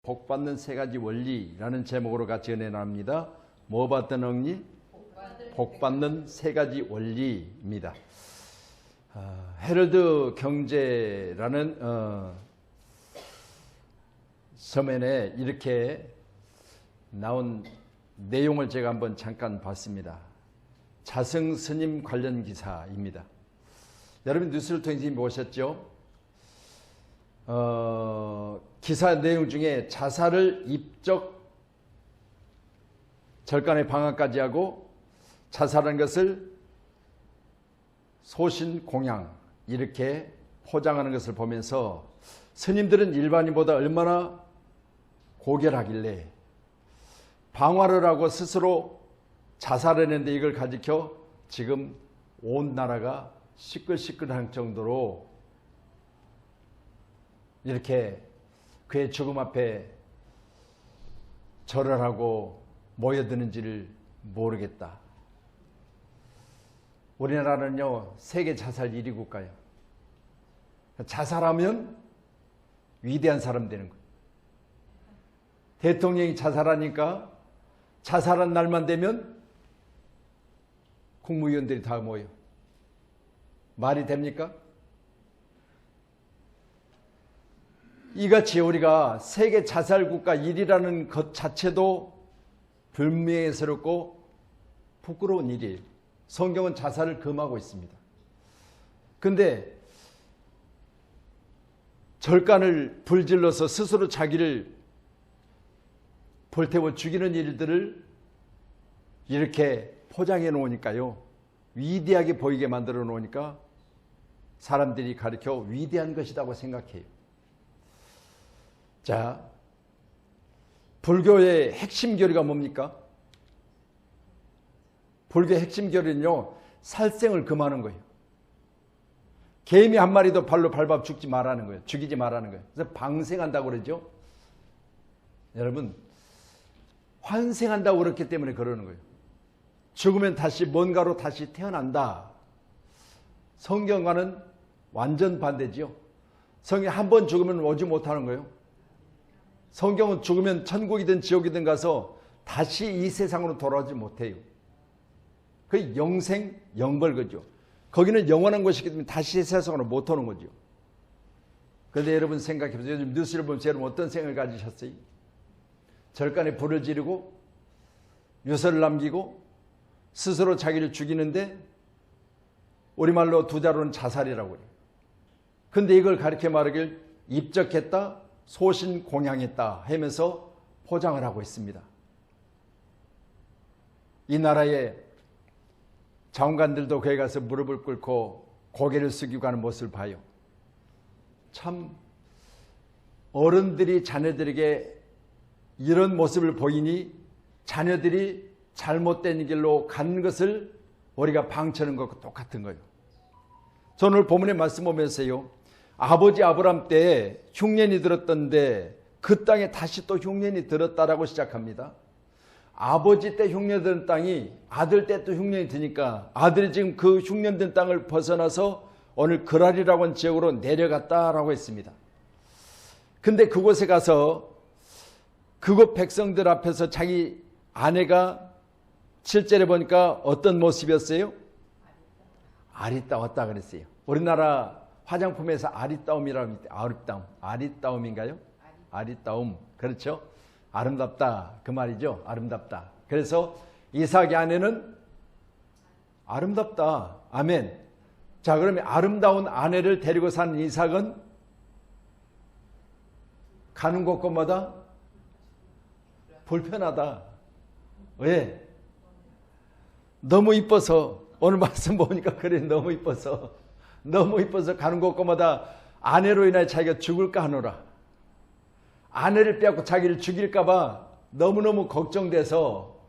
복받는 세 가지 원리라는 제목으로 같이 은혜 나눕니다. 뭐 받던 원리? 복받는 세 가지 원리입니다. 헤럴드 경제라는 서면에 이렇게 나온 내용을 제가 한번 잠깐 봤습니다. 자승 스님 관련 기사입니다. 여러분 뉴스를 통해서 보셨죠? 기사 내용 중에 자살을 입적 절간의 방학까지 하고 자살한 것을 소신 공양 이렇게 포장하는 것을 보면서 스님들은 일반인보다 얼마나 고결하길래 방화를 하고 스스로 자살했는데 이걸 가지켜 지금 온 나라가 시끌시끌할 정도로 이렇게 그의 죽음 앞에 절을 하고 모여드는지를 모르겠다. 우리나라는요 세계 자살 1위 국가예요. 자살하면 위대한 사람 되는 거예요. 대통령이 자살하니까 자살한 날만 되면 국무위원들이 다 모여. 말이 됩니까? 이같이 우리가 세계 자살국가 1위라는 것 자체도 불명예스럽고 부끄러운 일이에요. 성경은 자살을 금하고 있습니다. 그런데 절간을 불질러서 스스로 자기를 불태워 죽이는 일들을 이렇게 포장해 놓으니까요. 위대하게 보이게 만들어 놓으니까 사람들이 가르쳐 위대한 것이라고 생각해요. 자, 불교의 핵심 교리가 뭡니까? 불교의 핵심 교리는요, 살생을 금하는 거예요. 개미 한 마리도 발로 밟아 죽지 말라는 거예요. 죽이지 말라는 거예요. 그래서 방생한다고 그러죠. 여러분, 환생한다고 그렇기 때문에 그러는 거예요. 죽으면 다시 뭔가로 다시 태어난다. 성경과는 완전 반대지요. 성경 한 번 죽으면 오지 못하는 거예요. 성경은 죽으면 천국이든 지옥이든 가서 다시 이 세상으로 돌아오지 못해요. 그 영생, 영벌거죠. 거기는 영원한 것이기 때문에 다시 이 세상으로 못 오는 거죠. 그런데 여러분 생각해보세요. 요즘 뉴스를 보면서 여러분 어떤 생각을 가지셨어요? 절간에 불을 지르고 유서를 남기고 스스로 자기를 죽이는데 우리말로 두 자로는 자살이라고 해요. 그런데 이걸 가르쳐 말하길 입적했다, 소신 공양했다 하면서 포장을 하고 있습니다. 이 나라의 장관들도 거기 가서 무릎을 꿇고 고개를 숙이고 하는 모습을 봐요. 참 어른들이 자녀들에게 이런 모습을 보이니 자녀들이 잘못된 길로 간 것을 우리가 방치하는 것과 똑같은 거예요. 저는 오늘 본문의 말씀 보면서요. 아버지 아브람 때 흉년이 들었던데 그 땅에 다시 또 흉년이 들었다라고 시작합니다. 아버지 때 흉년이 든 땅이 아들 때 또 흉년이 드니까 아들이 지금 그 흉년 든 땅을 벗어나서 오늘 그랄이라고 하는 지역으로 내려갔다라고 했습니다. 근데 그곳에 가서 그곳 백성들 앞에서 자기 아내가 7절에 보니까 어떤 모습이었어요? 아리따웠다 그랬어요. 우리나라 화장품에서 아리따움이라고 합니다. 아리따움. 아리따움인가요? 아리따움. 그렇죠? 아름답다. 그 말이죠. 아름답다. 그래서 이삭의 아내는 아름답다. 아멘. 자, 그러면 아름다운 아내를 데리고 사는 이삭은 가는 곳곳마다 불편하다. 왜? 너무 이뻐서 오늘 말씀 보니까 그래 너무 이뻐서 가는 곳곳마다 아내로 인하여 자기가 죽을까 하노라. 아내를 빼앗고 자기를 죽일까 봐 너무너무 걱정돼서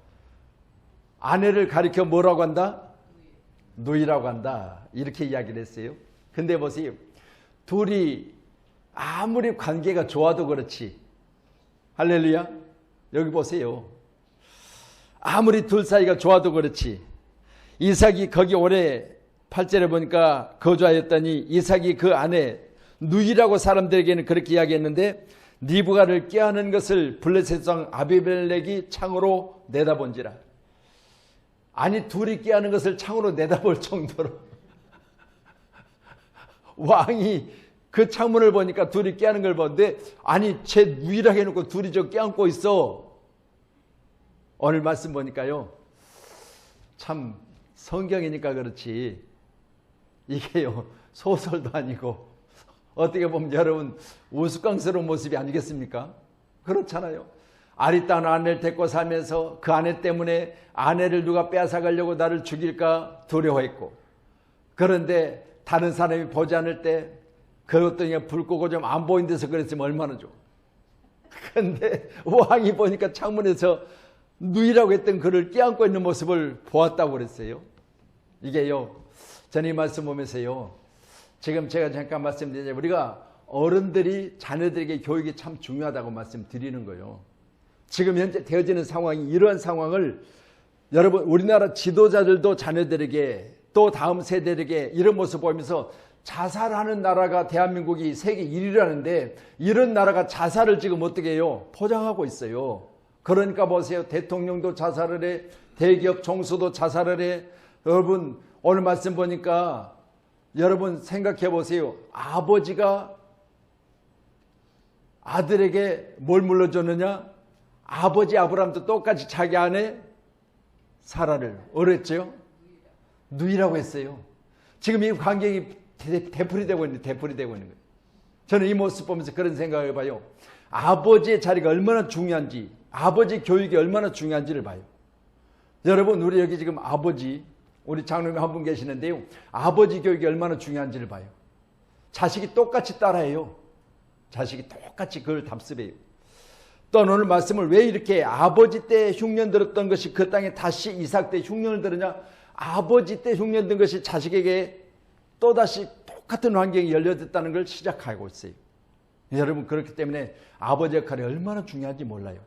아내를 가리켜 뭐라고 한다? 누이라고 한다. 이렇게 이야기를 했어요. 근데 보세요. 둘이 아무리 관계가 좋아도 그렇지. 할렐루야. 여기 보세요. 아무리 둘 사이가 좋아도 그렇지. 이삭이 거기 오래 8절에 보니까 거주하였더니 이삭이 그 아내 누이라고 사람들에게는 그렇게 이야기했는데 리브가를 꾀하는 것을 블레셋 왕 아비멜렉이 창으로 내다본지라. 아니 둘이 꾀하는 것을 창으로 내다볼 정도로 왕이 그 창문을 보니까 둘이 꾀하는 걸 보는데 아니 쟤 유일하게 해놓고 둘이 저 껴안고 있어. 오늘 말씀 보니까요 참 성경이니까 그렇지 이게요 소설도 아니고 어떻게 보면 여러분 우스꽝스러운 모습이 아니겠습니까? 그렇잖아요. 아리따운 아내를 데리고 살면서 그 아내 때문에 아내를 누가 빼앗아가려고 나를 죽일까 두려워했고, 그런데 다른 사람이 보지 않을 때 그것도 불 끄고 좀 안 보이는 데서 그랬으면 얼마나 좋아. 근데 왕이 보니까 창문에서 누이라고 했던 그를 껴안고 있는 모습을 보았다고 그랬어요. 이게요 저는 이 말씀 보면서요 지금 제가 잠깐 말씀드리자면 우리가 어른들이 자녀들에게 교육이 참 중요하다고 말씀드리는 거예요. 지금 현재 되어지는 상황이 이러한 상황을 여러분 우리나라 지도자들도 자녀들에게 또 다음 세대에게 이런 모습 보면서 자살하는 나라가 대한민국이 세계 1위라는데 이런 나라가 자살을 지금 어떻게 해요? 포장하고 있어요. 그러니까 보세요. 대통령도 자살을 해. 대기업 총수도 자살을 해. 여러분 오늘 말씀 보니까 여러분 생각해 보세요. 아버지가 아들에게 뭘 물려줬느냐? 아버지 아브라함도 똑같이 자기 아내 사라를 어렸죠? 누이라고 했어요. 지금 이 관계가 되풀이되고 있는 거예요. 저는 이 모습 보면서 그런 생각을 해봐요. 아버지의 자리가 얼마나 중요한지, 아버지 교육이 얼마나 중요한지를 봐요. 여러분 우리 여기 지금 아버지 우리 장로님 한 분 계시는데요. 아버지 교육이 얼마나 중요한지를 봐요. 자식이 똑같이 따라해요. 자식이 똑같이 그걸 답습해요. 또 오늘 말씀을 왜 이렇게 아버지 때 흉년 들었던 것이 그 땅에 다시 이삭 때 흉년을 들으냐? 아버지 때 흉년 든 것이 자식에게 또다시 똑같은 환경이 열려졌다는 걸 시작하고 있어요. 여러분 그렇기 때문에 아버지 역할이 얼마나 중요한지 몰라요.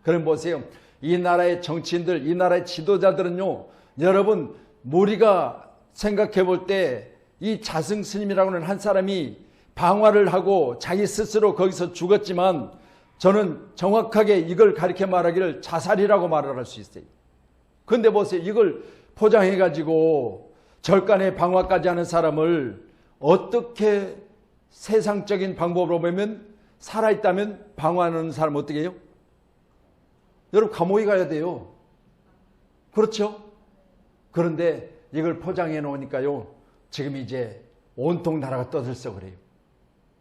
그럼 보세요. 이 나라의 정치인들, 이 나라의 지도자들은요. 여러분 우리가 생각해 볼 때 이 자승 스님이라고 하는 한 사람이 방화를 하고 자기 스스로 거기서 죽었지만 저는 정확하게 이걸 가리켜 말하기를 자살이라고 말을 할 수 있어요. 그런데 보세요. 이걸 포장해 가지고 절간에 방화까지 하는 사람을 어떻게 세상적인 방법으로 보면 살아있다면 방화하는 사람 어떻게 해요? 여러분 감옥에 가야 돼요. 그렇죠? 그런데 이걸 포장해 놓으니까요 지금 이제 온통 나라가 떠들썩그래요.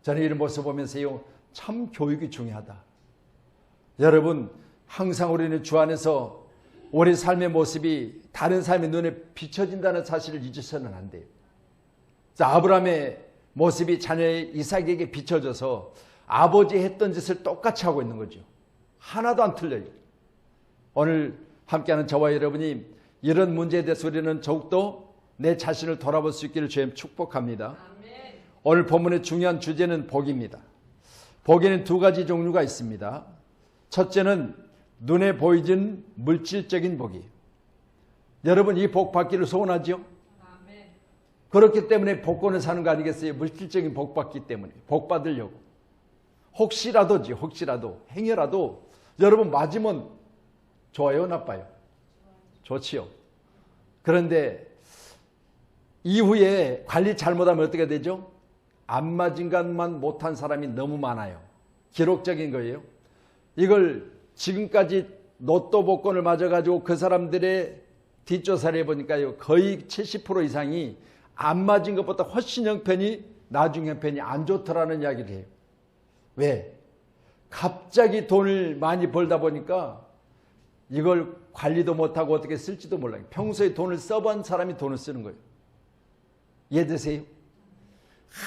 저는 이런 모습 보면서요 참 교육이 중요하다. 여러분 항상 우리는 주 안에서 우리 삶의 모습이 다른 사람의 눈에 비춰진다는 사실을 잊어서는 안 돼요. 아브라함의 모습이 자녀의 이삭에게 비춰져서 아버지 했던 짓을 똑같이 하고 있는 거죠. 하나도 안 틀려요. 오늘 함께하는 저와 여러분이 이런 문제에 대해서 우리는 더욱더 내 자신을 돌아볼 수 있기를 주님 축복합니다. 아멘. 오늘 본문의 중요한 주제는 복입니다. 복에는 두 가지 종류가 있습니다. 첫째는 눈에 보이는 물질적인 복이에요. 여러분 이 복 받기를 소원하죠? 아멘. 그렇기 때문에 복권을 사는 거 아니겠어요? 물질적인 복 받기 때문에 복 받으려고. 혹시라도지 혹시라도 행여라도 여러분 맞으면 좋아요 나빠요? 좋지요. 그런데 이후에 관리 잘못하면 어떻게 되죠? 안 맞은 것만 못한 사람이 너무 많아요. 기록적인 거예요. 이걸 지금까지 로또 복권을 맞아가지고 그 사람들의 뒷조사를 해보니까요 거의 70% 이상이 안 맞은 것보다 훨씬 형편이 나중 형편이 안 좋더라는 이야기를 해요. 왜? 갑자기 돈을 많이 벌다 보니까 이걸 관리도 못하고 어떻게 쓸지도 몰라요. 평소에 돈을 써본 사람이 돈을 쓰는 거예요. 이해되세요?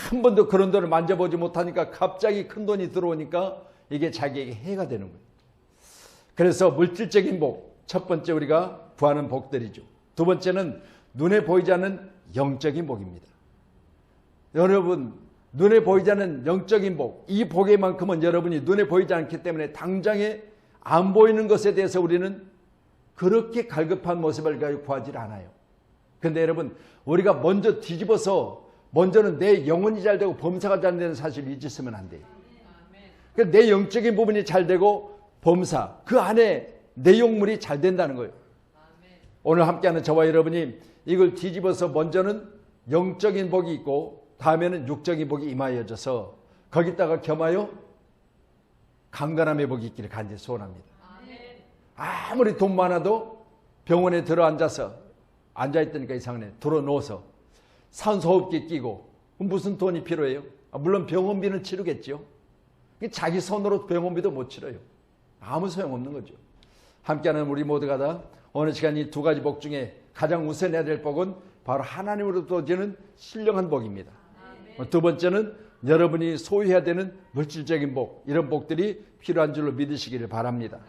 한 번도 그런 돈을 만져보지 못하니까 갑자기 큰 돈이 들어오니까 이게 자기에게 해가 되는 거예요. 그래서 물질적인 복, 첫 번째 우리가 구하는 복들이죠. 두 번째는 눈에 보이지 않는 영적인 복입니다. 여러분 눈에 보이지 않는 영적인 복, 이 복에만큼은 여러분이 눈에 보이지 않기 때문에 당장에 안 보이는 것에 대해서 우리는 그렇게 갈급한 모습을 가지고 구하지 않아요. 그런데 여러분 우리가 먼저 뒤집어서 먼저는 내 영혼이 잘 되고 범사가 잘 되는 사실을 잊었으면 안 돼요. 그러니까 내 영적인 부분이 잘 되고 범사, 그 안에 내용물이 잘 된다는 거예요. 오늘 함께하는 저와 여러분이 이걸 뒤집어서 먼저는 영적인 복이 있고 다음에는 육적인 복이 임하여져서 거기다가 겸하여 강건함의 복이 있기를 간절히 소원합니다. 아무리 돈 많아도 병원에 들어앉아서 앉아있다니까 이상하네. 들어 누워서 산소호흡기 끼고 무슨 돈이 필요해요? 물론 병원비는 치르겠죠. 자기 손으로 병원비도 못 치러요. 아무 소용없는 거죠. 함께하는 우리 모두가 다 어느 시간 이 두 가지 복 중에 가장 우선해야 될 복은 바로 하나님으로부터 오는 신령한 복입니다. 두 번째는 여러분이 소유해야 되는 물질적인 복, 이런 복들이 필요한 줄로 믿으시기를 바랍니다.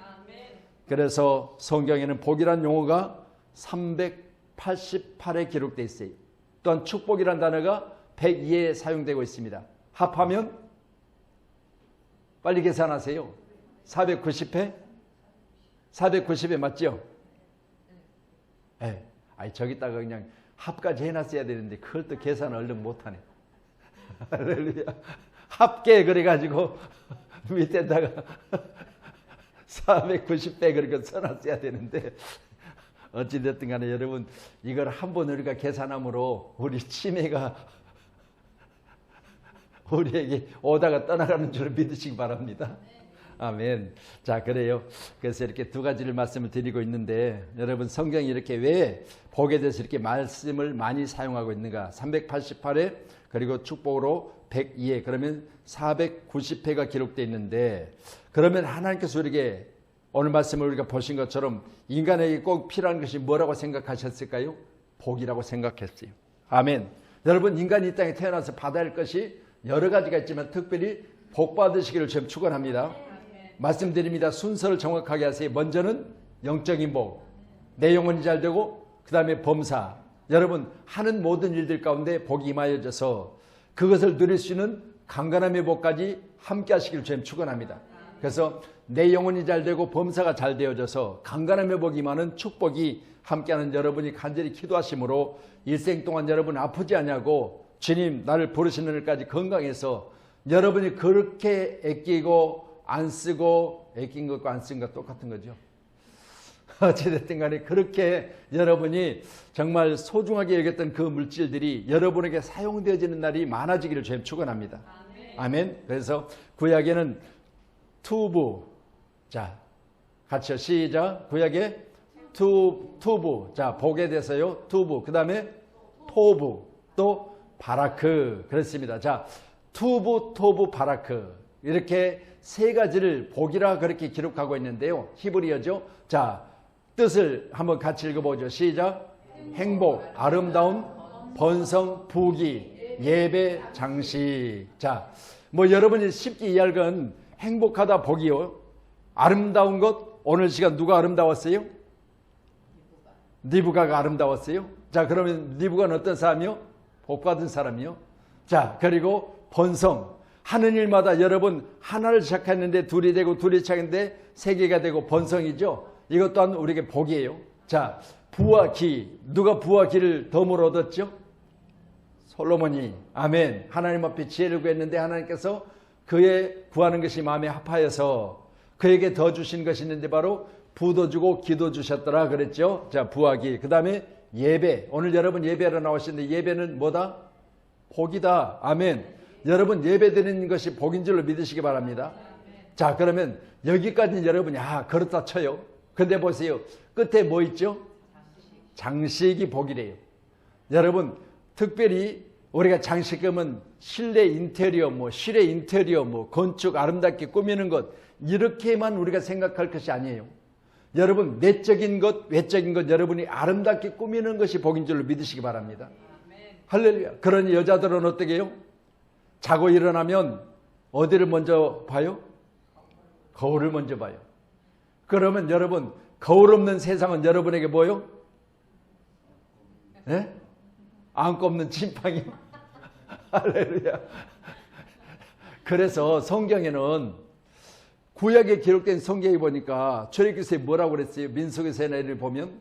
그래서 성경에는 복이란 용어가 388에 기록되어 있어요. 또한 축복이란 단어가 102에 사용되고 있습니다. 합하면 빨리 계산하세요. 490회? 490회 맞죠? 네. 아니 저기다가 그냥 합까지 해놨어야 되는데 그걸 또 계산을 얼른 못하네. 할렐루야. 합계 그래가지고 밑에다가 490배 그렇게 써놨어야 되는데 어찌됐든 간에 여러분 이걸 한번 우리가 계산함으로 우리 치매가 우리에게 오다가 떠나가는 줄 믿으시기 바랍니다. 아멘. 자, 그래요. 그래서 이렇게 두 가지를 말씀을 드리고 있는데 여러분 성경이 이렇게 왜 복에 대해서 이렇게 말씀을 많이 사용하고 있는가? 388회 그리고 축복으로 102회 그러면 490회가 기록되어 있는데 그러면 하나님께서 우리에게 오늘 말씀을 우리가 보신 것처럼 인간에게 꼭 필요한 것이 뭐라고 생각하셨을까요? 복이라고 생각했어요. 아멘. 여러분 인간이 이 땅에 태어나서 받아야 할 것이 여러 가지가 있지만 특별히 복 받으시기를 좀 축원합니다. 말씀드립니다. 순서를 정확하게 하세요. 먼저는 영적인 복, 내 영혼이 잘 되고 그 다음에 범사. 여러분 하는 모든 일들 가운데 복이 임하여져서 그것을 누릴 수 있는 강건함의 복까지 함께 하시기를 좀 축원합니다. 그래서 내 영혼이 잘 되고 범사가 잘 되어져서 강건함의 복이 임하는 축복이 함께하는 여러분이 간절히 기도하심으로 일생 동안 여러분 아프지 않냐고 주님 나를 부르시는 날까지 건강해서 여러분이 그렇게 아끼고 안 쓰고 아낀 것과 안 쓴 것 똑같은 거죠. 어찌됐든 간에 그렇게 여러분이 정말 소중하게 여겼던 그 물질들이 여러분에게 사용되어지는 날이 많아지기를 주님 축원합니다. 아멘. 그래서 구약에는 투부, 자 같이요 시작. 구약에 투부, 자 복에 대해서요 투부, 그 다음에 토부, 또 바라크 그렇습니다. 자 투부, 토부, 바라크 이렇게 세 가지를 복이라 그렇게 기록하고 있는데요. 히브리어죠. 자 뜻을 한번 같이 읽어보죠. 시작. 행복, 아름다운, 번성, 부귀, 예배, 장식. 자, 뭐 여러분이 쉽게 이해할 건 행복하다 복이요. 아름다운 것, 오늘 시간 누가 아름다웠어요? 니브가가 아름다웠어요. 자, 그러면 니브가는 어떤 사람이요? 복 받은 사람이요. 자, 그리고 번성. 하는 일마다 여러분 하나를 시작했는데 둘이 되고 둘이 시작했는데 세 개가 되고 번성이죠. 이것 또한 우리에게 복이에요. 자, 부와 기. 누가 부와 기를 덤으로 얻었죠? 솔로몬이. 아멘. 하나님 앞에 지혜를 구했는데 하나님께서 그의 구하는 것이 마음에 합하여서 그에게 더 주신 것이 있는데 바로 부도 주고 기도 주셨더라 그랬죠. 자, 부와 기. 그 다음에 예배. 오늘 여러분 예배하러 나오시는데 예배는 뭐다? 복이다. 아멘. 여러분 예배 드리는 것이 복인 줄로 믿으시기 바랍니다. 자, 그러면 여기까지는 여러분이 그렇다 쳐요. 근데 보세요. 끝에 뭐 있죠? 장식이 복이래요. 여러분 특별히 우리가 장식하면 실내 인테리어, 실내 인테리어, 건축 아름답게 꾸미는 것 이렇게만 우리가 생각할 것이 아니에요. 여러분 내적인 것, 외적인 것 여러분이 아름답게 꾸미는 것이 복인 줄로 믿으시기 바랍니다. 할렐루야. 그러니 여자들은 어떻게 해요? 자고 일어나면 어디를 먼저 봐요? 거울을 먼저 봐요. 그러면 여러분 거울 없는 세상은 여러분에게 뭐요? 네? 안고 없는 찐빵이. 할렐루야. 그래서 성경에는 구약에 기록된 성경에 보니까 출애굽기서에 뭐라고 그랬어요? 민수기서의 내를 보면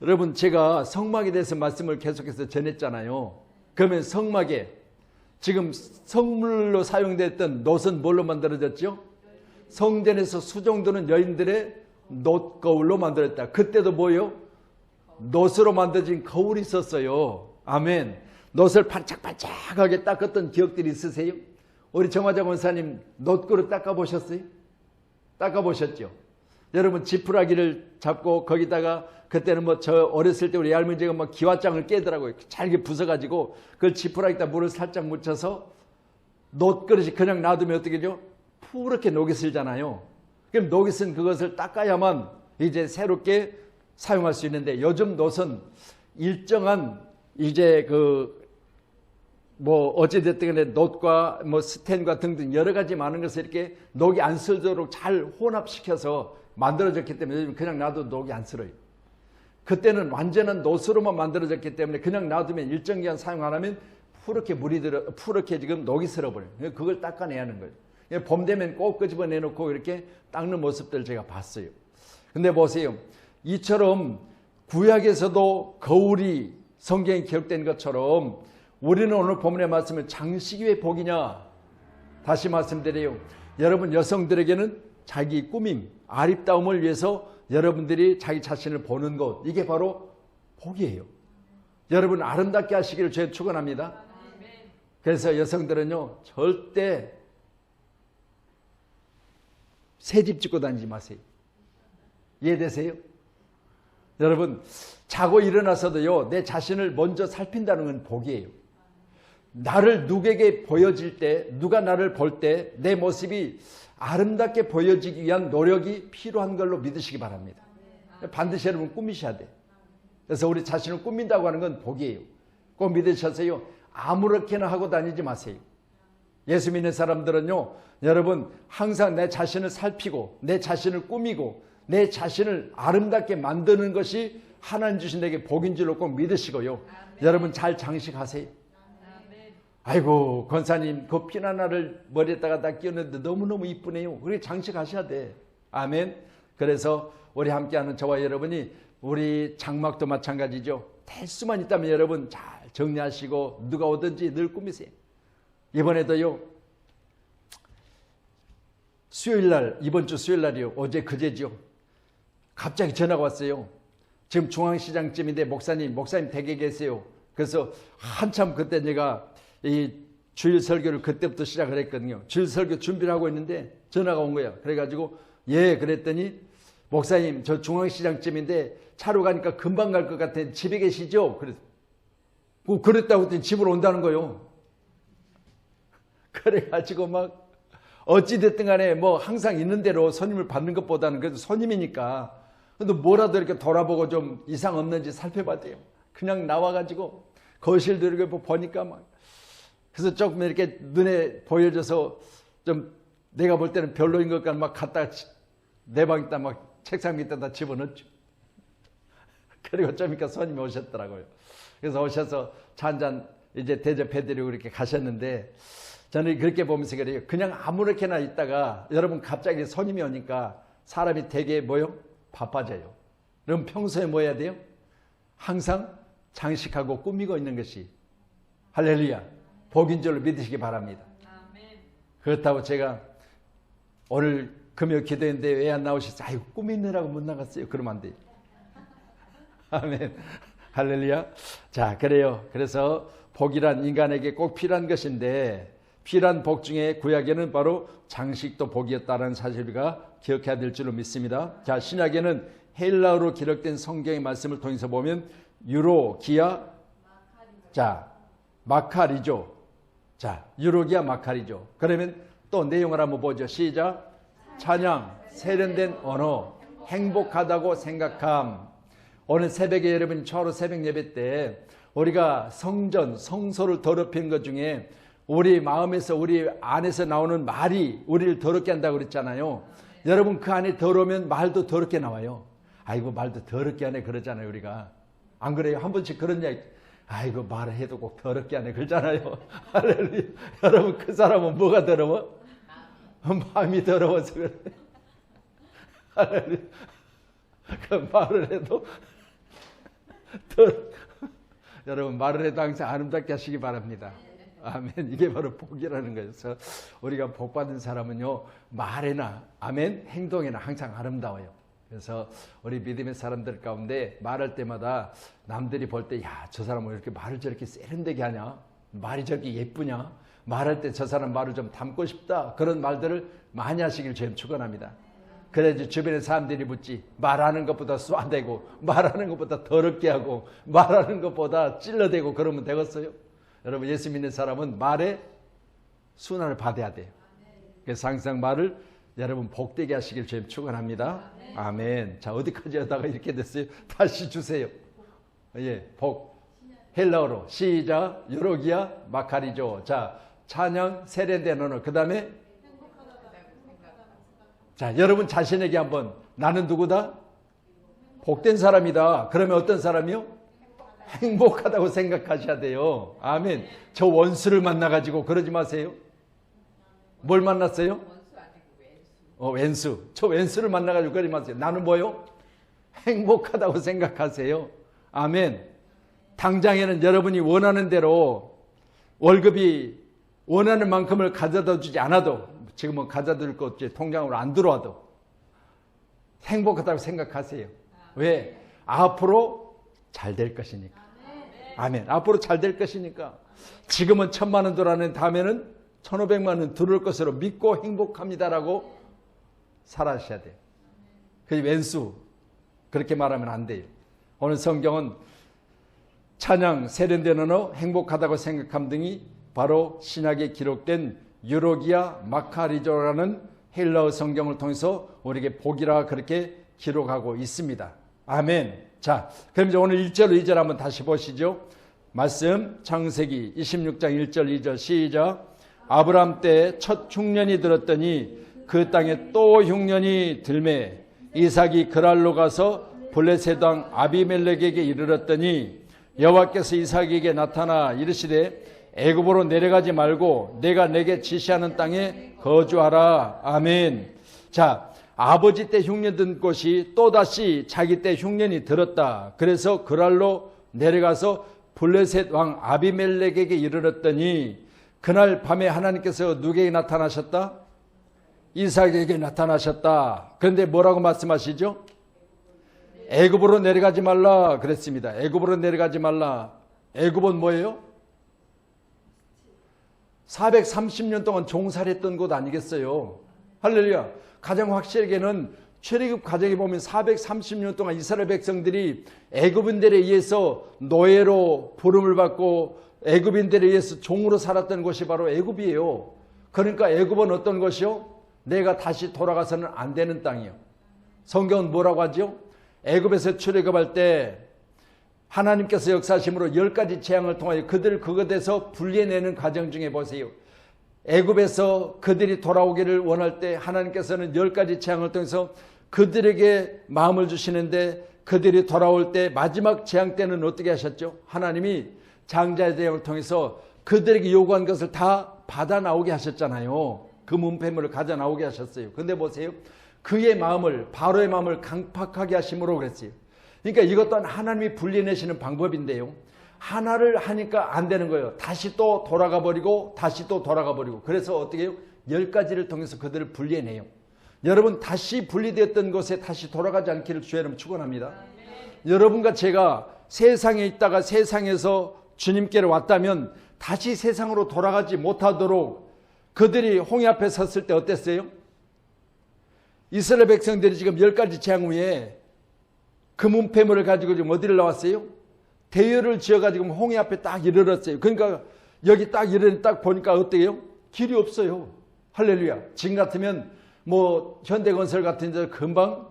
여러분 제가 성막에 대해서 말씀을 계속해서 전했잖아요. 그러면 성막에 지금 성물로 사용됐던 놋은 뭘로 만들어졌죠? 성전에서 수종드는 여인들의 놋거울로 만들었다. 그때도 뭐요? 놋으로 만들어진 거울이 있었어요. 아멘. 놋을 반짝반짝하게 닦았던 기억들이 있으세요? 우리 정화자 권사님 놋그릇 닦아보셨어요? 닦아보셨죠? 여러분 지푸라기를 잡고 거기다가 그때는 뭐 저 어렸을 때 우리 할머니가 뭐 기와장을 깨더라고요. 잘게 부숴가지고 그걸 지푸라기에다 물을 살짝 묻혀서 놋그릇이 그냥 놔두면 어떻게 되죠? 푸르게 녹이 슬잖아요. 그럼 녹이 쓴 그것을 닦아야만 이제 새롭게 사용할 수 있는데 요즘 놋은 일정한 이제 뭐 어찌됐든 간에 놋과 뭐 스텐과 등등 여러 가지 많은 것을 이렇게 녹이 안 슬도록 잘 혼합시켜서 만들어졌기 때문에 요즘 그냥 놔도 녹이 안 슬어요. 그때는 완전한 놋으로만 만들어졌기 때문에 그냥 놔두면 일정 기간 사용 안 하면 푸르게 지금 녹이 슬어버려요. 그걸 닦아내야 하는 거예요. 봄 되면 꼭 끄집어내놓고 이렇게 닦는 모습들 제가 봤어요. 근데 보세요. 이처럼 구약에서도 거울이 성경에 기록된 것처럼 우리는 오늘 본문의 말씀을 장식이 왜 복이냐? 다시 말씀드려요. 여러분 여성들에게는 자기 꾸밈, 아름다움을 위해서 여러분들이 자기 자신을 보는 것, 이게 바로 복이에요. 여러분 아름답게 하시기를 저희 축원합니다. 그래서 여성들은요 절대 새집 짓고 다니지 마세요. 이해되세요? 여러분 자고 일어나서도요 내 자신을 먼저 살핀다는 건 복이에요. 나를 누구에게 보여질 때, 누가 나를 볼 때 내 모습이 아름답게 보여지기 위한 노력이 필요한 걸로 믿으시기 바랍니다. 반드시 여러분 꾸미셔야 돼. 그래서 우리 자신을 꾸민다고 하는 건 복이에요. 꼭 믿으셔서요 아무렇게나 하고 다니지 마세요. 예수 믿는 사람들은요 여러분 항상 내 자신을 살피고 내 자신을 꾸미고 내 자신을 아름답게 만드는 것이 하나님 주신 내게 복인 줄로 꼭 믿으시고요. 여러분 잘 장식하세요. 아이고 권사님 그 핀 하나를 머리에다가 다 끼웠는데 너무너무 이쁘네요. 그렇게 장식하셔야 돼. 아멘. 그래서 우리 함께하는 저와 여러분이 우리 장막도 마찬가지죠. 될 수만 있다면 여러분 잘 정리하시고 누가 오든지 늘 꾸미세요. 이번에도요 수요일날, 이번 주 수요일날이요 어제 그제죠. 갑자기 전화가 왔어요. 지금 중앙시장쯤인데 목사님 댁에 계세요. 그래서 한참 그때 내가 이 주일 설교를 그때부터 시작을 했거든요. 주일 설교 준비를 하고 있는데 전화가 온 거예요. 그래가지고 예 그랬더니 목사님 저 중앙시장쯤인데 차로 가니까 금방 갈 것 같아. 집에 계시죠? 그랬다고 했더니 집으로 온다는 거예요. 그래가지고 막 어찌됐든 간에 뭐 항상 있는 대로 손님을 받는 것보다는 그래도 손님이니까 근데 뭐라도 이렇게 돌아보고 좀 이상 없는지 살펴봐야 돼요. 그냥 나와가지고 거실 들고 보니까 막 그래서 조금 이렇게 눈에 보여져서 좀 내가 볼 때는 별로인 것 같아 막 갖다가 내 방에다 막 책상 밑에다 집어넣죠. 그리고 좀 있으니까 손님이 오셨더라고요. 그래서 오셔서 차 한잔 이제 대접해드리고 이렇게 가셨는데 저는 그렇게 보면서 그래요. 그냥 아무렇게나 있다가 여러분 갑자기 손님이 오니까 사람이 되게 뭐요? 바빠져요. 그럼 평소에 뭐 해야 돼요? 항상 장식하고 꾸미고 있는 것이 할렐루야 복인 줄로 믿으시기 바랍니다. 그렇다고 제가 오늘 금요 기도했는데 왜 안 나오셨어요? 아이고 꾸미느라고 못 나갔어요. 그러면 안 돼요. 아멘. 할렐루야. 자 그래요. 그래서 복이란 인간에게 꼭 필요한 것인데 필요한 복 중에 구약에는 바로 장식도 복이었다는 사실을 우리가 기억해야 될 줄로 믿습니다. 자 신약에는 헬라어로 기록된 성경의 말씀을 통해서 보면 유로기아 자 마카리죠. 자 유로기아 마카리죠. 그러면 또 내용을 한번 보죠. 시작. 찬양, 세련된 언어, 행복하다고 생각함. 오늘 새벽에 여러분 초하루 새벽 예배 때 우리가 성전, 성소를 더럽힌 것 중에 우리 마음에서 우리 안에서 나오는 말이 우리를 더럽게 한다고 그랬잖아요. 여러분 그 안에 더러우면 말도 더럽게 나와요. 아이고 말도 더럽게 하네 그러잖아요 우리가. 안 그래요? 한 번씩 그런 이야기. 아이고 말을 해도 꼭 더럽게 하네 그러잖아요. 할렐루야. 여러분 그 사람은 뭐가 더러워? 마음이 더러워서 그래. 할렐루야. 그 말을 해도 여러분 말을 해도 항상 아름답게 하시기 바랍니다. 아멘. 이게 바로 복이라는 거예요. 그래서 우리가 복 받은 사람은요, 말에나 아멘, 행동에나 항상 아름다워요. 그래서 우리 믿음의 사람들 가운데 말할 때마다 남들이 볼 때, 야, 저 사람은 왜 이렇게 말을 저렇게 세련되게 하냐? 말이 저렇게 예쁘냐? 말할 때 저 사람 말을 좀 담고 싶다. 그런 말들을 많이 하시길 주님 축원합니다. 그래야지 주변의 사람들이 묻지, 말하는 것보다 쏴대고 말하는 것보다 더럽게 하고 말하는 것보다 찔러대고 그러면 되겠어요? 여러분, 예수 믿는 사람은 말에 순환을 받아야 돼요. 그래서 항상 말을 여러분 복되게 하시길 주님 축원합니다. 아멘. 자, 어디까지 하다가 이렇게 됐어요? 다시 주세요. 예, 복. 헬라어로 시작. 유로기아 마카리조. 자, 찬양 세련된 그 다음에 자, 여러분 자신에게 한번, 나는 누구다? 복된 사람이다. 그러면 어떤 사람이요? 행복하다고 생각하셔야 돼요. 아멘. 저 원수를 만나가지고 그러지 마세요. 뭘 만났어요? 왼수. 저 왼수를 만나가지고 그러지 마세요. 나는 뭐요? 행복하다고 생각하세요. 아멘. 당장에는 여러분이 원하는 대로 월급이 원하는 만큼을 가져다 주지 않아도, 지금은 가져다 줄 거 없지, 통장으로 안 들어와도 행복하다고 생각하세요. 왜? 앞으로 잘 될 것이니까. 아멘. 앞으로 잘 될 것이니까. 지금은 1,000만 원 들어가는 다음에는 1,500만 원 들어올 것으로 믿고 행복합니다라고 살아셔야 돼요. 그 왼수 그렇게 말하면 안 돼요. 오늘 성경은 찬양, 세련된 언어, 행복하다고 생각함 등이 바로 신약에 기록된 유로기아 마카리조라는 헬라어 성경을 통해서 우리에게 복이라 그렇게 기록하고 있습니다. 아멘. 자, 그럼 이제 오늘 1절 2절 한번 다시 보시죠. 말씀 창세기 26장 1절 2절 시작. 아브람 때 첫 흉년이 들었더니 그 땅에 또 흉년이 들매 이삭이 그랄로 가서 블레셋 왕 아비멜렉에게 이르렀더니 여호와께서 이삭에게 나타나 이르시되 애굽으로 내려가지 말고 내가 내게 지시하는 땅에 거주하라. 아멘. 자, 아버지 때 흉년 든 곳이 또다시 자기 때 흉년이 들었다. 그래서 그랄로 내려가서 블레셋 왕 아비멜렉에게 이르렀더니 그날 밤에 하나님께서 누구에게 나타나셨다? 이삭에게 나타나셨다. 그런데 뭐라고 말씀하시죠? 애굽으로 내려가지 말라 그랬습니다. 애굽으로 내려가지 말라. 애굽은 뭐예요? 430년 동안 종살했던 곳 아니겠어요? 할렐루야. 가장 확실하게는 출애굽 과정에 보면 430년 동안 이스라엘 백성들이 애굽인들에 의해서 노예로 부름을 받고 애굽인들에 의해서 종으로 살았던 곳이 바로 애굽이에요. 그러니까 애굽은 어떤 것이요? 내가 다시 돌아가서는 안 되는 땅이요. 성경은 뭐라고 하죠? 애굽에서 출애굽할 때 하나님께서 역사하심으로 10가지 재앙을 통하여 그들을 그것에서 분리해내는 과정 중에 보세요. 애굽에서 그들이 돌아오기를 원할 때 하나님께서는 10가지 재앙을 통해서 그들에게 마음을 주시는데 그들이 돌아올 때 마지막 재앙 때는 어떻게 하셨죠? 하나님이 장자의 재앙을 통해서 그들에게 요구한 것을 다 받아 나오게 하셨잖아요. 그 문패물을 가져 나오게 하셨어요. 근데 보세요. 그의 마음을, 바로의 마음을 강팍하게 하심으로 그랬어요. 그러니까 이것 또한 하나님이 분리내시는 방법인데요. 하나를 하니까 안 되는 거예요. 다시 또 돌아가 버리고 다시 또 돌아가 버리고. 그래서 어떻게 해요? 10가지를 통해서 그들을 분리해내요. 여러분 다시 분리되었던 곳에 다시 돌아가지 않기를 주의 이름으로 축원합니다. 여러분과 제가 세상에 있다가 세상에서 주님께로 왔다면 다시 세상으로 돌아가지 못하도록 그들이 홍해 앞에 섰을 때 어땠어요? 이스라엘 백성들이 지금 10가지 재앙 후에 그 문패물을 가지고 지금 어디를 나왔어요? 대열을 지어가지고 홍해 앞에 딱 이르렀어요. 그러니까 여기 딱 이르는 딱 보니까 어때요? 길이 없어요. 할렐루야. 지금 같으면 뭐 현대건설 같은 데 금방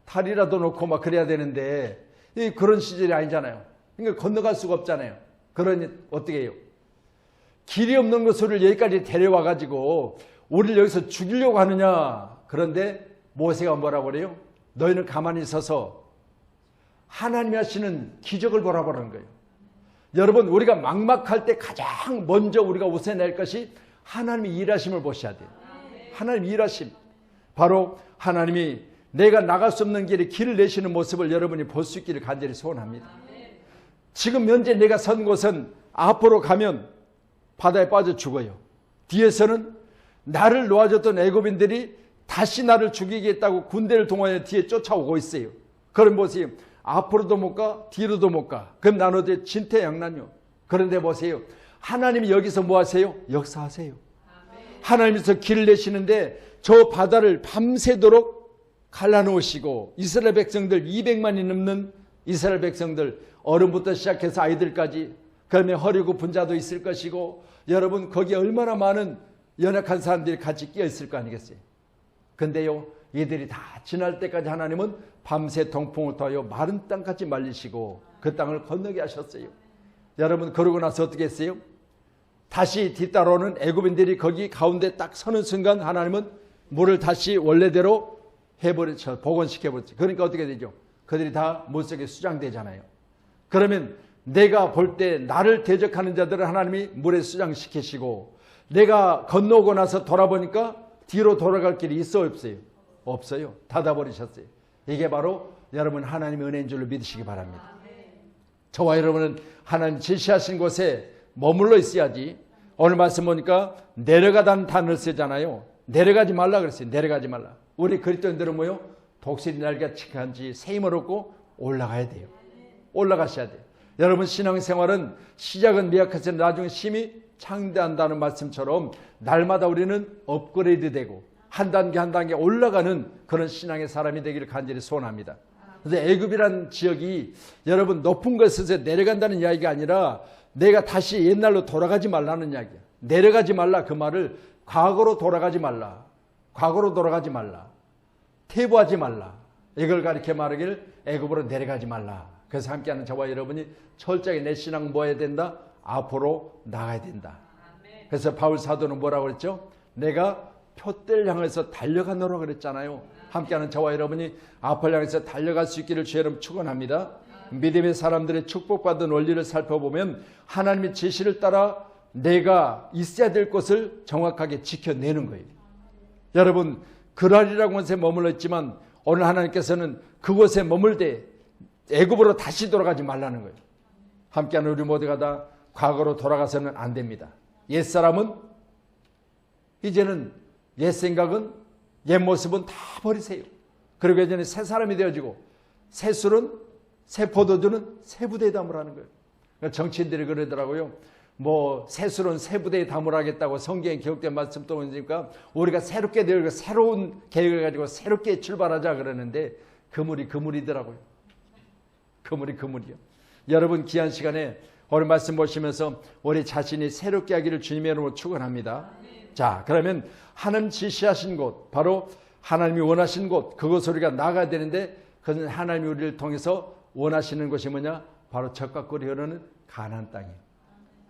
탈이라도 놓고 막 그래야 되는데 그런 시절이 아니잖아요. 그러니까 건너갈 수가 없잖아요. 그러니 어떻게 해요? 길이 없는 곳을 여기까지 데려와가지고 우리를 여기서 죽이려고 하느냐. 그런데 모세가 뭐라고 그래요? 너희는 가만히 서서 하나님이 하시는 기적을 보라보라는 거예요. 여러분 우리가 막막할 때 가장 먼저 우리가 우선해야 할 것이 하나님의 일하심을 보셔야 돼요. 하나님의 일하심. 바로 하나님이 내가 나갈 수 없는 길에 길을 내시는 모습을 여러분이 볼 수 있기를 간절히 소원합니다. 지금 현재 내가 선 곳은 앞으로 가면 바다에 빠져 죽어요. 뒤에서는 나를 놓아줬던 애굽인들이 다시 나를 죽이겠다고 군대를 동원해 뒤에 쫓아오고 있어요. 그럼 보세요. 앞으로도 못 가, 뒤로도 못 가. 그럼 난 어디 진퇴양난요. 그런데 보세요. 하나님이 여기서 뭐 하세요? 역사하세요. 하나님께서 길을 내시는데 저 바다를 밤새도록 갈라놓으시고 이스라엘 백성들 200만이 넘는 이스라엘 백성들 어른부터 시작해서 아이들까지 그다음에 허리 굽은 자도 있을 것이고 여러분 거기에 얼마나 많은 연약한 사람들이 같이 끼어 있을 거 아니겠어요. 근데요 이들이 다 지날 때까지 하나님은 밤새 동풍을 터여 마른 땅같이 말리시고 그 땅을 건너게 하셨어요. 여러분 그러고 나서 어떻게 했어요? 다시 뒤따라오는 애굽인들이 거기 가운데 딱 서는 순간 하나님은 물을 다시 원래대로 해버리죠. 복원시켜버리죠. 그러니까 어떻게 되죠? 그들이 다 물속에 수장되잖아요. 그러면 내가 볼 때 나를 대적하는 자들을 하나님이 물에 수장시키시고 내가 건너고 나서 돌아보니까 뒤로 돌아갈 길이 있어 없어요? 없어요. 닫아버리셨어요. 이게 바로 여러분 하나님의 은혜인 줄로 믿으시기 바랍니다. 저와 여러분은 하나님 지시하신 곳에 머물러 있어야지. 오늘 말씀 보니까 내려가다는 단어를 쓰잖아요. 내려가지 말라 그랬어요. 내려가지 말라. 우리 그리스도인들은 뭐요? 독수리 날개가 치간지 새 힘을 얻고 올라가야 돼요. 올라가셔야 돼요. 여러분 신앙생활은 시작은 미약하지만 나중에 힘이 창대한다는 말씀처럼 날마다 우리는 업그레이드 되고 한 단계 한 단계 올라가는 그런 신앙의 사람이 되기를 간절히 소원합니다. 그래서 애굽이라는 지역이 여러분 높은 곳에서 내려간다는 이야기가 아니라 내가 다시 옛날로 돌아가지 말라는 이야기야. 내려가지 말라 그 말을 과거로 돌아가지 말라. 과거로 돌아가지 말라. 퇴보하지 말라. 이걸 가리켜 말하기를 애굽으로 내려가지 말라. 그래서 함께하는 저와 여러분이 철저하게 내 신앙 뭐 해야 된다? 앞으로 나가야 된다. 그래서 바울 사도는 뭐라고 그랬죠? 내가 표대를 향해서 달려가노라 그랬잖아요. 함께하는 저와 여러분이 앞을 향해서 달려갈 수 있기를 주의 이름 축원합니다. 믿음의 사람들의 축복받은 원리를 살펴보면 하나님의 지시를 따라 내가 있어야 될 곳을 정확하게 지켜내는 거예요. 여러분 그랄이라고 곳에 머물러 있지만 오늘 하나님께서는 그곳에 머물되 애굽으로 다시 돌아가지 말라는 거예요. 함께하는 우리 모두가 다 과거로 돌아가서는 안 됩니다. 옛사람은 이제는 옛 생각은 옛 모습은 다 버리세요. 그리고 예전에 새 사람이 되어지고 새 술은 새 포도주는 새 부대에 담으라는 거예요. 그러니까 정치인들이 그러더라고요. 뭐 새 술은 새 부대에 담으라겠다고 성경에 기록된 말씀 또 보니까 우리가 새롭게 되고 새로운 계획을 가지고 새롭게 출발하자 그러는데 그물이더라고요. 그물이요. 여러분 귀한 시간에 오늘 말씀 보시면서 우리 자신이 새롭게 하기를 주님의 이름으로 축원합니다. 자, 그러면 하나님 지시하신 곳, 바로 하나님이 원하신 곳, 그곳으로 우리가 나가야 되는데 그것은 하나님이 우리를 통해서 원하시는 것이 뭐냐? 바로 적과 꿀이 흐르는 가나안 땅이에요.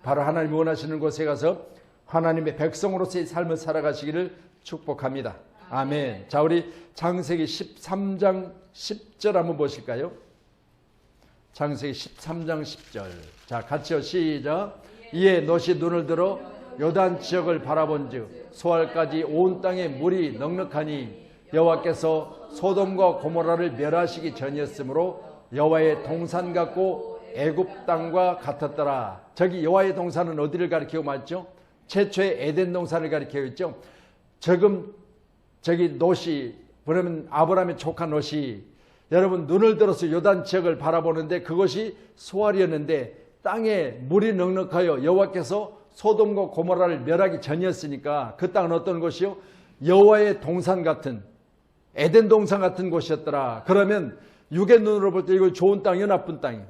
바로 하나님이 원하시는 곳에 가서 하나님의 백성으로서의 삶을 살아가시기를 축복합니다. 아멘. 자, 우리 창세기 13장 10절 한번 보실까요? 창세기 13장 10절. 자, 같이요. 시작. 이에 롯이 눈을 들어 요단 지역을 바라본즉 소알까지 온 땅에 물이 넉넉하니 여호와께서 소돔과 고모라를 멸하시기 전이었으므로 여호와의 동산 같고 애굽 땅과 같았더라. 저기 여호와의 동산은 어디를 가리키고 말죠? 최초의 에덴 동산을 가리키고 있죠. 지금 저기 롯이, 그러면 아브라함의 조카 롯이 여러분 눈을 들어서 요단 지역을 바라보는데 그것이 소알이었는데 땅에 물이 넉넉하여 여호와께서 소돔과 고모라를 멸하기 전이었으니까 그 땅은 어떤 곳이요? 여호와의 동산 같은 에덴 동산 같은 곳이었더라. 그러면 육의 눈으로 볼 때 이거 좋은 땅이요 나쁜 땅이요?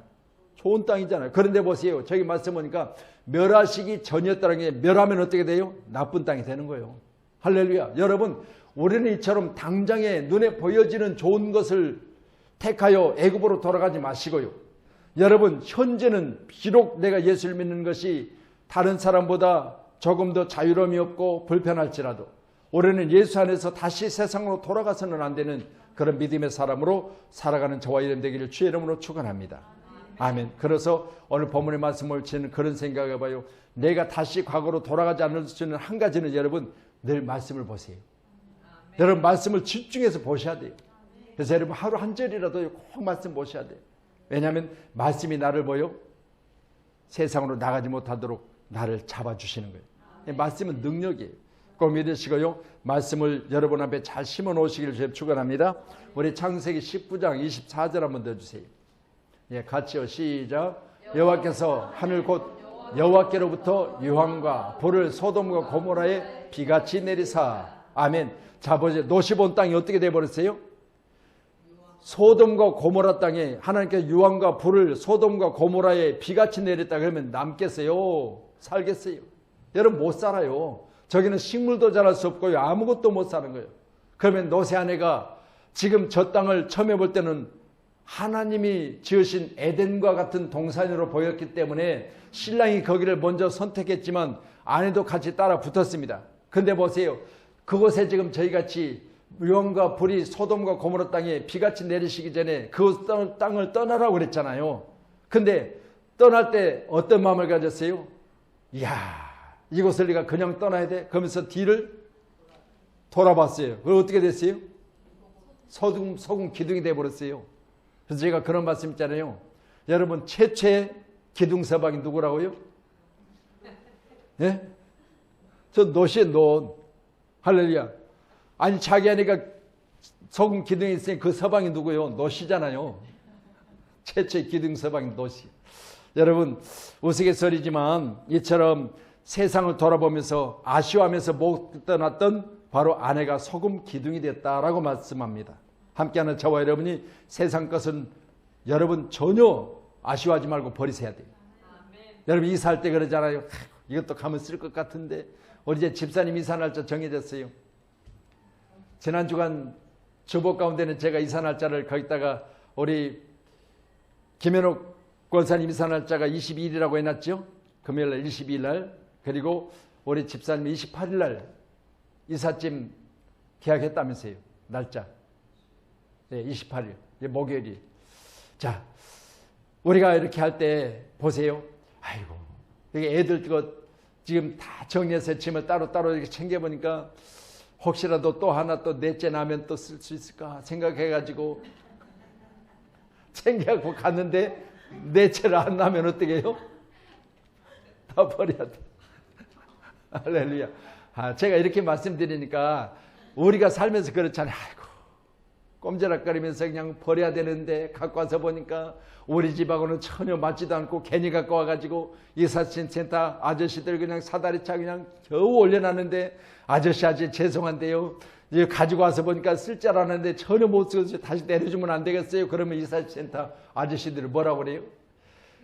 좋은 땅이잖아요. 그런데 보세요. 저기 말씀 보니까 멸하시기 전이었다는 게 멸하면 어떻게 돼요? 나쁜 땅이 되는 거예요. 할렐루야. 여러분 우리는 이처럼 당장에 눈에 보여지는 좋은 것을 택하여 애굽으로 돌아가지 마시고요. 여러분 현재는 비록 내가 예수를 믿는 것이 다른 사람보다 조금 더 자유로움이 없고 불편할지라도 올해는 예수 안에서 다시 세상으로 돌아가서는 안 되는 그런 믿음의 사람으로 살아가는 저와 여러분 되기를 주의 이름으로 축원합니다. 아멘. 그래서 오늘 본문의 말씀을 치는 그런 생각을 해봐요. 내가 다시 과거로 돌아가지 않을 수 있는 한 가지는 여러분 늘 말씀을 보세요. 여러분 말씀을 집중해서 보셔야 돼요. 그래서 여러분 하루 한 절이라도 꼭 말씀 보셔야 돼요. 왜냐하면 말씀이 나를 보여 세상으로 나가지 못하도록 나를 잡아주시는 거예요. 말씀은 능력이에요. 꼭 믿으시고요. 말씀을 여러분 앞에 잘 심어 놓으시기를 주님 축원합니다. 우리 창세기 19장 24절 한번 더 주세요. 예, 같이요. 시작. 여호와께서 하늘 곧 여호와께로부터 유황과 불을 소돔과 고모라에 비같이 내리사. 아멘. 자, 보세요. 노시 온 땅이 어떻게 돼버렸어요? 소돔과 고모라 땅에 하나님께서 유황과 불을 소돔과 고모라에 비같이 내렸다 그러면 남겠어요? 살겠어요? 여러분 못 살아요. 저기는 식물도 자랄 수 없고요. 아무것도 못 사는 거예요. 그러면 노세 아내가 지금 저 땅을 처음 해볼 때는 하나님이 지으신 에덴과 같은 동산으로 보였기 때문에 신랑이 거기를 먼저 선택했지만 아내도 같이 따라 붙었습니다. 근데 보세요. 그곳에 지금 저희같이 유황과 불이 소돔과 고모라 땅에 비같이 내리시기 전에 그 땅을 떠나라고 그랬잖아요. 근데 떠날 때 어떤 마음을 가졌어요? 이야, 이곳을 내가 그냥 떠나야 돼? 그러면서 뒤를 돌아봤어요. 그럼 어떻게 됐어요? 소금 기둥이 돼버렸어요. 그래서 제가 그런 말씀 있잖아요. 여러분 최초의 기둥서방이 누구라고요? 예? 저 노시에 놓은 할렐루야. 아니 자기 아내가 소금 기둥이 있으니 그 서방이 누구요? 노시잖아요. 최초의 기둥 서방이 노시. 여러분 우스갯소리지만 이처럼 세상을 돌아보면서 아쉬워하면서 못 떠났던 바로 아내가 소금 기둥이 됐다라고 말씀합니다. 함께하는 저와 여러분이 세상 것은 여러분 전혀 아쉬워하지 말고 버리셔야 돼요. 여러분 이사할 때 그러잖아요. 이것도 가면 쓸 것 같은데 우리 이제 집사님 이사 날짜 정해졌어요. 지난 주간 주복 가운데는 제가 이사 날짜를 거기다가 우리 김현옥 권사님 이사 날짜가 22일이라고 해놨죠. 금요일 날 22일 날. 그리고 우리 집사님 28일 날 이삿짐 계약했다면서요. 날짜. 네, 28일. 목요일이. 자, 우리가 이렇게 할 때 보세요. 아이고, 여기 애들 지금 다 정리해서 짐을 따로따로 이렇게 챙겨보니까 혹시라도 또 하나 또 넷째 나면 또 쓸 수 있을까 생각해가지고 챙겨갖고 갔는데 넷째를 안 나면 어떻게 해요? 다 버려야 돼. 할렐루야. 제가 이렇게 말씀드리니까 우리가 살면서 그렇잖아요. 아이고, 꼼지락거리면서 그냥 버려야 되는데 갖고 와서 보니까 우리 집하고는 전혀 맞지도 않고 괜히 갖고 와가지고 이사센터 아저씨들 그냥 사다리차 그냥 겨우 올려놨는데 아저씨 죄송한데요. 이제 가지고 와서 보니까 쓸 줄 알았는데 전혀 못 쓰고 다시 내려주면 안 되겠어요? 그러면 이사센터 아저씨들이 뭐라고 그래요?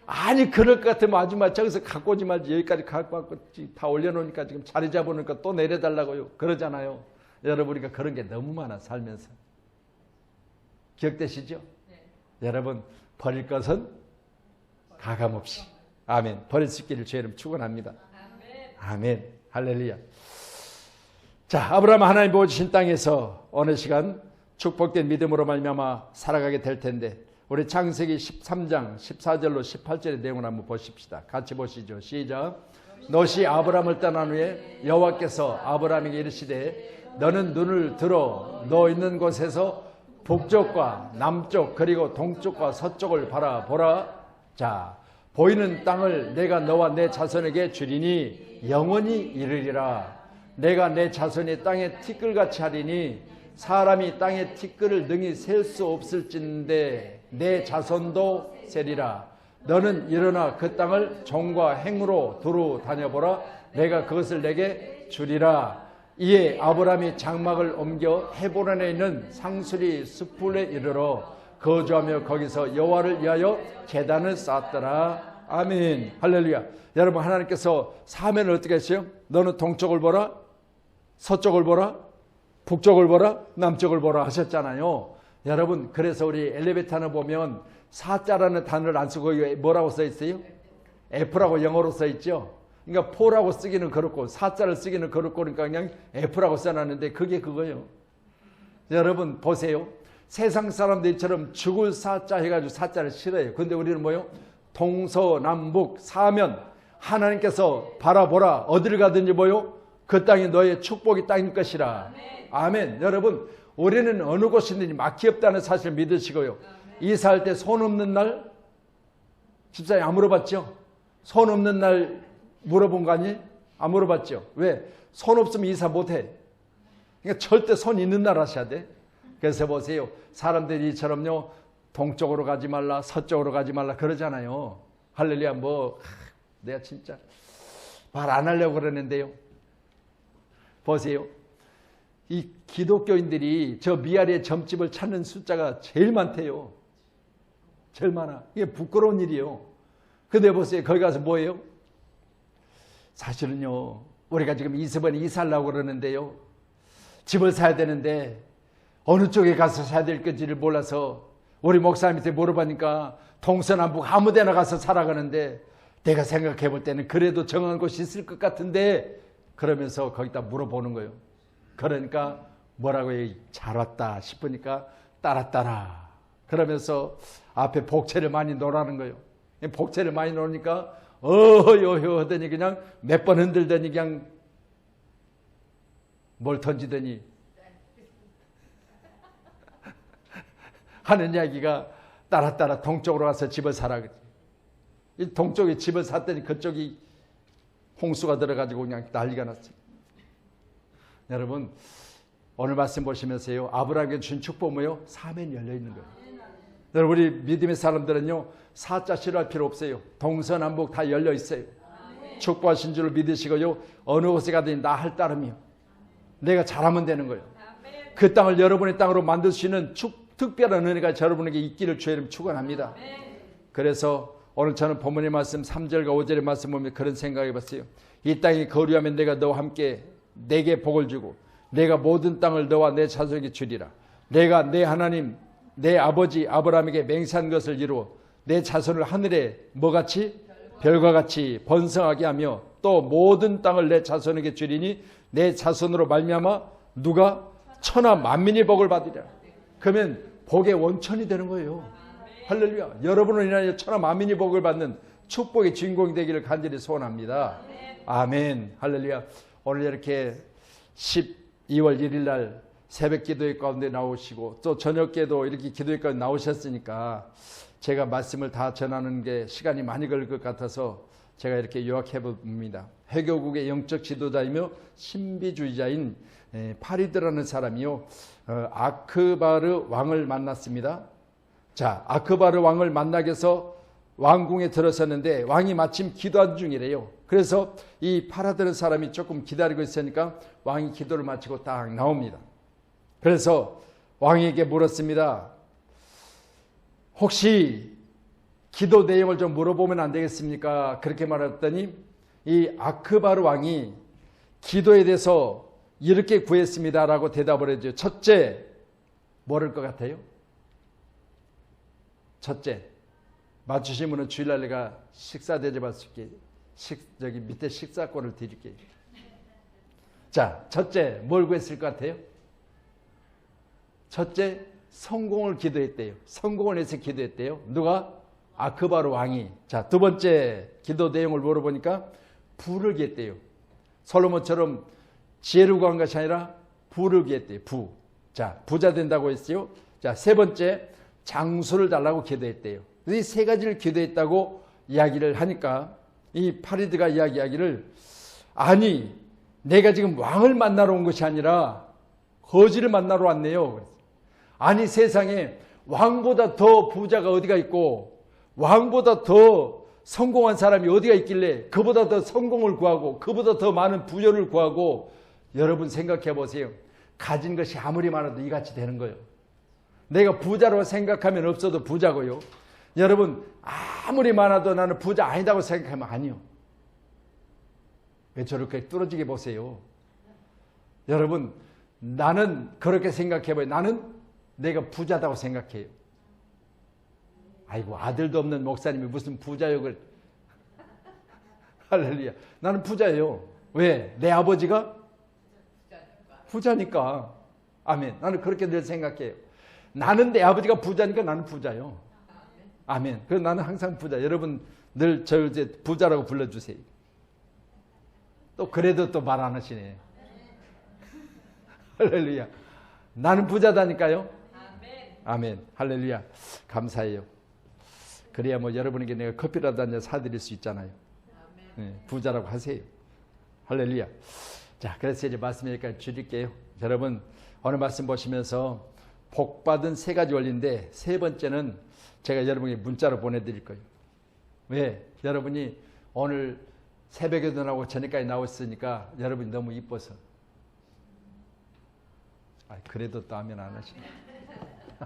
아니 그럴 것 같으면 아줌마 저기서 갖고 오지 말지 여기까지 갖고 왔고 다 올려놓으니까 지금 자리 잡으니까 또 내려달라고요. 그러잖아요. 여러분 우리가 그런 게 너무 많아 살면서. 기억되시죠? 네. 여러분 버릴 것은 가감없이. 아멘. 버릴 수 있기를 주의 이름 축원합니다. 아멘. 할렐루야. 자, 아브라함 하나님 보여주신 땅에서 어느 시간 축복된 믿음으로 말미암아 살아가게 될 텐데 우리 창세기 13장 14절로 18절의 내용을 한번 보십시다. 같이 보시죠. 시작. 롯이 아브라함을 떠난 후에 여호와께서 아브라함에게 이르시되 너는 눈을 들어 너 있는 곳에서 북쪽과 남쪽 그리고 동쪽과 서쪽을 바라보라. 자, 보이는 땅을 내가 너와 내 자손에게 주리니 영원히 이르리라. 내가 내 자손이 땅에 티끌같이 하리니 사람이 땅에 티끌을 능히 셀 수 없을진데 내 자손도 세리라. 너는 일어나 그 땅을 종과 행으로 두루 다녀보라. 내가 그것을 내게 주리라. 이에 아브라함이 장막을 옮겨 헤브론에 있는 상수리 숲풀에 이르러 거주하며 거기서 여호와를 위하여 제단을 쌓았더라. 아멘. 할렐루야. 여러분 하나님께서 사면을 어떻게 했어요? 너는 동쪽을 보라, 서쪽을 보라, 북쪽을 보라, 남쪽을 보라 하셨잖아요. 여러분 그래서 우리 엘리베이터를 보면 사자라는 단어를 안 쓰고 뭐라고 써 있어요? F라고 영어로 써 있죠. 그러니까 포라고 쓰기는 그렇고 사자를 쓰기는 그렇고 그러니까 그냥 F라고 써놨는데 그게 그거예요. 여러분 보세요. 세상 사람들처럼 죽을 사자 해가지고 사자를 싫어해요. 근데 우리는 뭐요? 동서남북 사면 하나님께서 바라보라. 어디를 가든지 뭐요? 그 땅이 너의 축복이 땅일 것이라. 아멘. 여러분 우리는 어느 곳이든지 막히 없다는 사실 믿으시고요. 이사할 때 손 없는 날 집사님 안 물어봤죠? 손 없는 날 물어본 거 아니? 안 물어봤죠? 왜? 손 없으면 이사 못해. 그러니까 절대 손 있는 날 하셔야 돼. 그래서 보세요. 사람들이 이처럼요, 동쪽으로 가지 말라, 서쪽으로 가지 말라 그러잖아요. 할렐루야. 내가 진짜 말 안 하려고 그러는데요. 보세요. 이 기독교인들이 저 미아리의 점집을 찾는 숫자가 제일 많대요. 제일 많아. 이게 부끄러운 일이에요. 근데 보세요. 거기 가서 뭐예요? 사실은요, 우리가 지금 이서번에 이사하려고 그러는데요. 집을 사야 되는데 어느 쪽에 가서 사야 될 건지를 몰라서 우리 목사님한테 물어보니까 동서남북 아무 데나 가서 살아가는데 내가 생각해 볼 때는 그래도 정한 곳이 있을 것 같은데 그러면서 거기다 물어보는 거예요. 그러니까 뭐라고 해? 잘 왔다 싶으니까 따라 그러면서 앞에 복채를 많이 놓으라는 거예요. 복채를 많이 놓으니까 어허 하더니 그냥 몇 번 흔들더니 그냥 뭘 던지더니 하는 이야기가 따라 동쪽으로 가서 집을 사라. 이 동쪽에 집을 샀더니 그쪽이 홍수가 들어가지고 그냥 난리가 났어요. 여러분 오늘 말씀 보시면서요, 아브라함에게 준 축복 뭐요? 사면이 열려있는 거예요. 여러분 우리 믿음의 사람들은요, 사자 싫어할 필요 없어요. 동서남북 다 열려있어요. 축복하신 줄을 믿으시고요, 어느 곳에 가든지 나 할 따름이요, 내가 잘하면 되는 거예요. 그 땅을 여러분의 땅으로 만들 수 있는 특별한 은혜가 여러분에게 있기를 주의 이름 축원합니다. 그래서 오늘 저는 본문의 말씀 3절과 5절의 말씀 보면 그런 생각해 봤어요. 이 땅이 거류하면 내가 너와 함께 내게 복을 주고 내가 모든 땅을 너와 내 자손에게 주리라. 내가 내 하나님 내 아버지 아브라함에게 맹세한 것을 이루어 내 자손을 하늘에 뭐같이? 별과 같이 번성하게 하며 또 모든 땅을 내 자손에게 주리니 내 자손으로 말미암아 누가? 천하 만민이 복을 받으리라. 그러면 복의 원천이 되는 거예요. 할렐루야. 여러분을 인하여 천하 만민이 복을 받는 축복의 주인공이 되기를 간절히 소원합니다. 아멘. 할렐루야. 오늘 이렇게 12월 1일 날 새벽 기도회 가운데 나오시고 또 저녁에도 이렇게 기도회 가운데 나오셨으니까 제가 말씀을 다 전하는 게 시간이 많이 걸릴 것 같아서 제가 이렇게 요약해 봅니다. 회교국의 영적 지도자이며 신비주의자인 파리드라는 사람이요, 아크바르 왕을 만났습니다. 자, 아크바르 왕을 만나기 위해서 왕궁에 들어섰는데 왕이 마침 기도하는 중이래요. 그래서 이 파라드라는 사람이 조금 기다리고 있으니까 왕이 기도를 마치고 딱 나옵니다. 그래서 왕에게 물었습니다. 혹시 기도 내용을 좀 물어보면 안 되겠습니까? 그렇게 말했더니 이 아크바르 왕이 기도에 대해서 이렇게 구했습니다라고 대답을 해줘요. 첫째, 뭐를 것 같아요? 첫째, 맞추신 분은 주일날 내가 식사 대접할 수 있게 저기 밑에 식사권을 드릴게요. 자, 첫째, 뭘 구했을 것 같아요? 첫째, 성공을 기도했대요. 성공을 위해서 기도했대요. 누가? 아크바르 왕이. 자, 두 번째 기도 내용을 물어보니까 부를 구했대요. 솔로몬처럼 지혜를 구한 것이 아니라 부를 구했대요. 부. 자, 부자 된다고 했어요. 자, 세 번째, 장수를 달라고 기도했대요. 이 세 가지를 기도했다고 이야기를 하니까 이 파리드가 이야기하기를, 아니 내가 지금 왕을 만나러 온 것이 아니라 거지를 만나러 왔네요. 아니 세상에 왕보다 더 부자가 어디가 있고 왕보다 더 성공한 사람이 어디가 있길래 그보다 더 성공을 구하고 그보다 더 많은 부여를 구하고. 여러분 생각해 보세요. 가진 것이 아무리 많아도 이같이 되는 거예요. 내가 부자로 생각하면 없어도 부자고요. 여러분 아무리 많아도 나는 부자 아니다고 생각하면 아니요. 왜 저렇게 뚫어지게 보세요. 여러분 나는 그렇게 생각해봐요. 나는 내가 부자다고 생각해요. 아이고 아들도 없는 목사님이 무슨 부자욕을. 할렐루야. 나는 부자예요. 왜? 내 아버지가 부자니까. 아멘. 나는 그렇게 늘 생각해요. 나는 내 아버지가 부자니까 나는 부자요. 아멘. 그래서 나는 항상 부자. 여러분 늘 저 이제 부자라고 불러주세요. 또 그래도 또 말 안 하시네. 할렐루야. 나는 부자다니까요. 아멘. 할렐루야. 감사해요. 그래야 뭐 여러분에게 내가 커피라도 한잔 사드릴 수 있잖아요. 부자라고 하세요. 할렐루야. 자, 그래서 이제 말씀 여기까지 줄일게요. 여러분, 오늘 말씀 보시면서 복받은 세 가지 원리인데 세 번째는 제가 여러분에게 문자로 보내드릴 거예요. 왜? 여러분이 오늘 새벽에도 나오고 저녁까지 나왔으니까 여러분이 너무 이뻐서. 그래도 또 하면 안 하시네.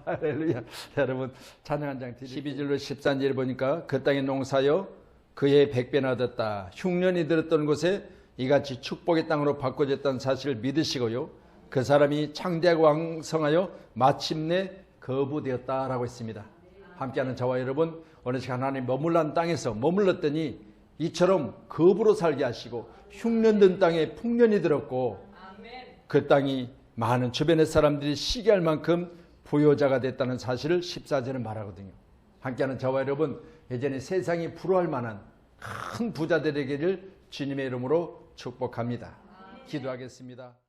할렐루야. 여러분 찬양 한 장 드릴게요. 12절로 13절 보니까 그 땅의 농사여 그의 100배나 얻었다. 흉년이 들었던 곳에 이같이 축복의 땅으로 바꿔졌다는 사실을 믿으시고요. 그 사람이 창대하고 왕성하여 마침내 거부되었다라고 했습니다. 함께하는 저와 여러분, 어느 시간 하나님 머물란 땅에서 머물렀더니 이처럼 거부로 살게 하시고 흉년된 땅에 풍년이 들었고 그 땅이 많은 주변의 사람들이 시기할 만큼 부여자가 됐다는 사실을 14절은 말하거든요. 함께하는 저와 여러분, 예전에 세상이 부러워할 만한 큰 부자 되기를 주님의 이름으로 축복합니다. 기도하겠습니다.